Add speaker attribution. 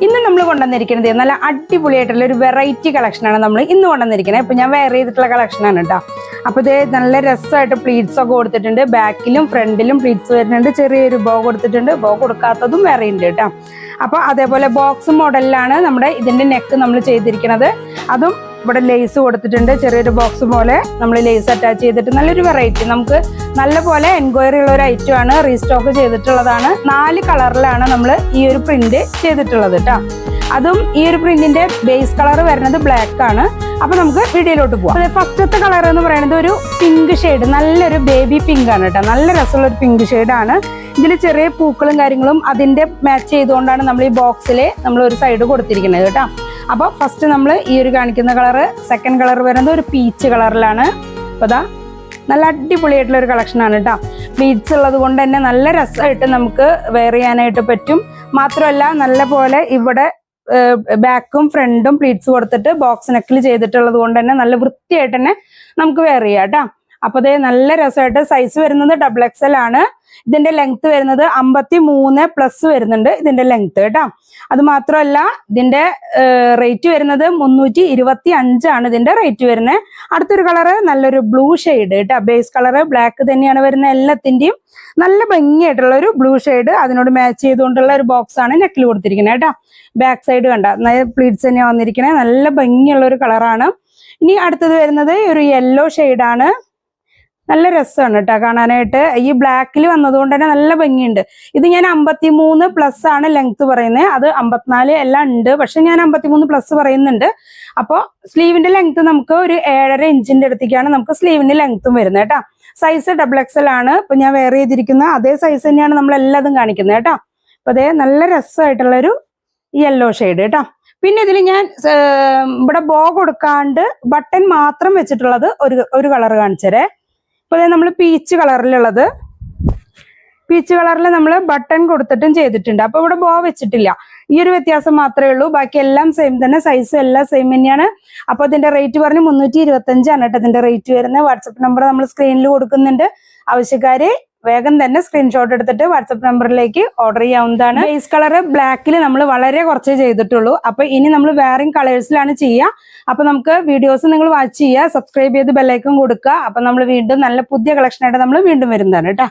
Speaker 1: ഇന്ന് നമ്മൾ കൊണ്ടുവന്നിരിക്കുന്നത് നല്ല അടിപൊളിയായിട്ടുള്ള ഒരു വെറൈറ്റി കളക്ഷനാണ് നമ്മൾ ഇന്ന് കൊണ്ടുവന്നിരിക്കുന്നത്. ഇപ്പൊ ഞാൻ വെയർ ചെയ്തിട്ടുള്ള കളക്ഷനാണ് കേട്ടോ. അപ്പൊ ഇത് നല്ല രസമായിട്ട് പ്ലീറ്റ്സ് ഒക്കെ കൊടുത്തിട്ടുണ്ട്. ബാക്കിലും ഫ്രണ്ടിലും പ്ലീറ്റ്സ് വരുന്നുണ്ട്. ചെറിയൊരു ബോ കൊടുത്തിട്ടുണ്ട്. ബോ കൊടുക്കാത്തതും വേറെ ഉണ്ട് കേട്ടോ. അപ്പൊ അതേപോലെ ബോക്സ് മോഡലിലാണ് നമ്മുടെ ഇതിന്റെ നെക്ക് നമ്മൾ ചെയ്തിരിക്കുന്നത്. അതും ഇവിടെ ലേസ് കൊടുത്തിട്ടുണ്ട്. ചെറിയൊരു ബോക്സ് പോലെ നമ്മൾ ലേസ് അറ്റാച്ച് ചെയ്തിട്ട് നല്ലൊരു വെറൈറ്റി, നമുക്ക് നല്ല പോലെ എൻക്വയറി ഉള്ള ഒരു ഐറ്റം ആണ്. റീസ്റ്റോക്ക് ചെയ്തിട്ടുള്ളതാണ്. 4 കളറിലാണ് നമ്മൾ ഈ ഒരു പ്രിന്റ് ചെയ്തിട്ടുള്ളത് കേട്ടോ. അതും ഈ ഒരു പ്രിന്റിന്റെ ബേസ് കളർ വരുന്നത് ബ്ലാക്ക് ആണ്. അപ്പൊ നമുക്ക് വീഡിയോയിലോട്ട് പോവാം. ഫസ്റ്റത്തെ കളർ എന്ന് പറയുന്നത് ഒരു പിങ്ക് ഷെയ്ഡ്, നല്ലൊരു ബേബി പിങ്ക് ആണ് കേട്ടോ. നല്ല രസമുള്ള ഒരു പിങ്ക് ഷെയ്ഡാണ്. ഇതിൽ ചെറിയ പൂക്കളും കാര്യങ്ങളും അതിന്റെ മാച്ച് ചെയ്തുകൊണ്ടാണ് നമ്മൾ ഈ ബോക്സിൽ നമ്മൾ ഒരു സൈഡ് കൊടുത്തിരിക്കുന്നത് കേട്ടോ. അപ്പൊ ഫസ്റ്റ് നമ്മൾ ഈ ഒരു കാണിക്കുന്ന കളറ്, സെക്കൻഡ് കളർ വരുന്നത് ഒരു പീച്ച് കളറിലാണ്. അപ്പൊ ദാ നല്ല അടിപൊളിയായിട്ടുള്ള ഒരു കളക്ഷൻ ആണ് കേട്ടോ. പ്ലീറ്റ്സ് ഉള്ളത് കൊണ്ട് തന്നെ നല്ല രസമായിട്ട് നമുക്ക് വെയർ ചെയ്യാനായിട്ട് പറ്റും. മാത്രമല്ല നല്ല പോലെ ഇവിടെ ബാക്കും ഫ്രണ്ടും പ്ലീറ്റ്സ് കൊടുത്തിട്ട് ബോക്സ് നെക്കിൽ ചെയ്തിട്ടുള്ളത് കൊണ്ട് തന്നെ നല്ല വൃത്തിയായിട്ട് തന്നെ നമുക്ക് വെയർ ചെയ്യാം കേട്ടോ. അപ്പൊ അതേ നല്ല രസമായിട്ട് സൈസ് വരുന്നത് XXL ആണ്. ഇതിന്റെ ലെങ്ത് വരുന്നത് 53+ വരുന്നുണ്ട് ഇതിന്റെ ലെങ്ത് കേട്ടോ. അത് മാത്രമല്ല ഇതിന്റെ റേറ്റ് വരുന്നത് 325 ആണ് ഇതിന്റെ റേറ്റ് വരുന്നത്. അടുത്തൊരു കളറ് നല്ലൊരു ബ്ലൂ ഷെയ്ഡ് കേട്ടോ. ബേസ് കളറ് ബ്ലാക്ക് തന്നെയാണ് വരുന്നത്. എല്ലാത്തിന്റെയും നല്ല ഭംഗിയായിട്ടുള്ള ഒരു ബ്ലൂ ഷെയ്ഡ് അതിനോട് മാച്ച് ചെയ്തുകൊണ്ടുള്ള ഒരു ബോക്സ് ആണ് നെക്കിൽ കൊടുത്തിരിക്കുന്നത് കേട്ടോ. ബാക്ക് സൈഡ് കണ്ട പ്ലീറ്റ്സ് തന്നെയാണ് വന്നിരിക്കുന്നത്. നല്ല ഭംഗിയുള്ള ഒരു കളറാണ്. ഇനി അടുത്തത് വരുന്നത് ഒരു യെല്ലോ ഷെയ്ഡാണ്. നല്ല രസമാണ് കേട്ടോ കാണാനായിട്ട്. ഈ ബ്ലാക്കിൽ വന്നതുകൊണ്ട് തന്നെ നല്ല ഭംഗിയുണ്ട്. ഇത് ഞാൻ 53+ ആണ് ലെങ്ത് പറയുന്നത്. അത് 54 എല്ലാം ഉണ്ട്, പക്ഷെ ഞാൻ 53+ പറയുന്നുണ്ട്. അപ്പോൾ സ്ലീവിന്റെ ലെങ്ത് നമുക്ക് ഒരു 7.5 ഇഞ്ചിന്റെ അടുത്തേക്കാണ് നമുക്ക് സ്ലീവിന്റെ ലെങ്ത്തും വരുന്നത് കേട്ടോ. സൈസ് XXL ആണ്. ഇപ്പൊ ഞാൻ വെയർ ചെയ്തിരിക്കുന്ന അതേ സൈസ് തന്നെയാണ് നമ്മൾ എല്ലാതും കാണിക്കുന്നത് കേട്ടോ. അപ്പൊ അതേ നല്ല രസമായിട്ടുള്ള ഒരു യെല്ലോ ഷെയ്ഡ് കേട്ടോ. പിന്നെ ഇതിൽ ഞാൻ ഇവിടെ ബോ കൊടുക്കാണ്ട് ബട്ടൺ മാത്രം വെച്ചിട്ടുള്ളത് ഒരു കളർ കാണിച്ചരേ. ഇപ്പൊ നമ്മൾ പീച്ച് കളറിലുള്ളത്, പീച്ച് കളറിൽ നമ്മൾ ബട്ടൺ കൊടുത്തിട്ടും ചെയ്തിട്ടുണ്ട്. അപ്പൊ ഇവിടെ ബോ വെച്ചിട്ടില്ല. ഈ ഒരു വ്യത്യാസം മാത്രമേ ഉള്ളൂ. ബാക്കി എല്ലാം സെയിം തന്നെ, സൈസ് എല്ലാം സെയിം തന്നെയാണ്. അപ്പൊ ഇതിന്റെ റേറ്റ് പറഞ്ഞ് 325 ആണ് കേട്ടോ ഇതിന്റെ റേറ്റ് വരുന്നത്. വാട്സപ്പ് നമ്പർ നമ്മൾ സ്ക്രീനിൽ കൊടുക്കുന്നുണ്ട്. ആവശ്യക്കാര് വേഗം തന്നെ സ്ക്രീൻഷോട്ട് എടുത്തിട്ട് വാട്സപ്പ് നമ്പറിലേക്ക് ഓർഡർ ചെയ്യാവുന്നതാണ്. ബേസ് കളർ ബ്ലാക്കിൽ നമ്മൾ വളരെ കുറച്ചേ ചെയ്തിട്ടുള്ളൂ. അപ്പൊ ഇനി നമ്മൾ വേറെയും കളേഴ്സിലാണ് ചെയ്യുക. അപ്പൊ നമുക്ക് വീഡിയോസ് നിങ്ങൾ വാച്ച് ചെയ്യുക, സബ്സ്ക്രൈബ് ചെയ്ത് ബെല്ലൈക്കൺ കൊടുക്കുക. അപ്പൊ നമ്മൾ വീണ്ടും നല്ല പുതിയ കളക്ഷനായിട്ട് നമ്മൾ വീണ്ടും വരുന്നതാണ് കേട്ടോ.